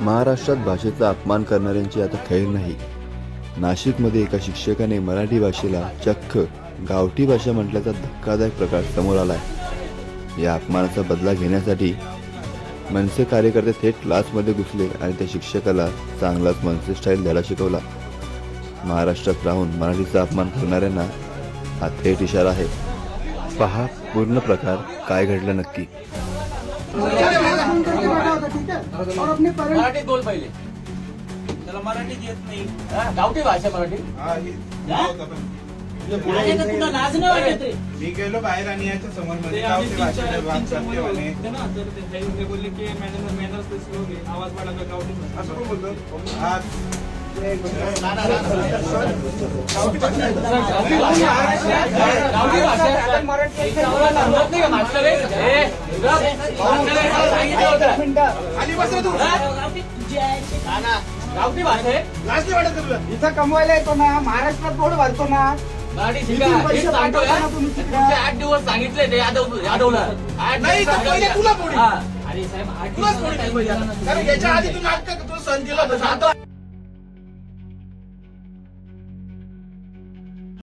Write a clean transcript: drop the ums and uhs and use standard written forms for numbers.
महाराष्ट्रात भाषेचा अपमान करणाऱ्यांची आता खैर नाही. नाशिकमध्ये एका शिक्षकाने मराठी भाषेला चक्क गावठी भाषा म्हटल्याचा धक्कादायक प्रकार समोर आलाय. या अपमानाचा बदला घेण्यासाठी मनसे कार्यकर्ते थेट क्लासमध्ये घुसले आणि त्या शिक्षकाला चांगलाच मनसे स्टाईल धडा शिकवला. महाराष्ट्रात राहून मराठीचा अपमान करणाऱ्यांना हा थेट इशारा आहे. पहा पूर्ण प्रकार काय घडलं नक्की. मराठीत बोल पहिले. त्याला मराठीत येत नाही. गावठी भाषा मराठी. तुला लाज नाही वाटत रे? मी गेलो बाहेर आणि याच्या समोर मध्ये गावठी भाषेत वाद करते म्हणे. ते बोलले की मॅनर्स ते स्लो घे, आवाज वाढवला गावठी भाषा. असं पण बोलतो. हा गावठी भाषा मराठी नाही का मास्टर रे? खाली बस रे तू. गावठी भाषा आहे. लाज नाही वाटत तुला? इथं कमवायला येतो ना, महाराष्ट्रात बोर्ड भरतो ना. मराठी शिका. हेच सांगतो यार. तुमचे 8 दिवस सांगितले ते यादवला. नाही तर पहिले तुला पोडी. अरे साहेब 8 तुलाच पोडी नाही पाहिजे. कारण याच्या आधी तू नाटक तू सण दिला होता.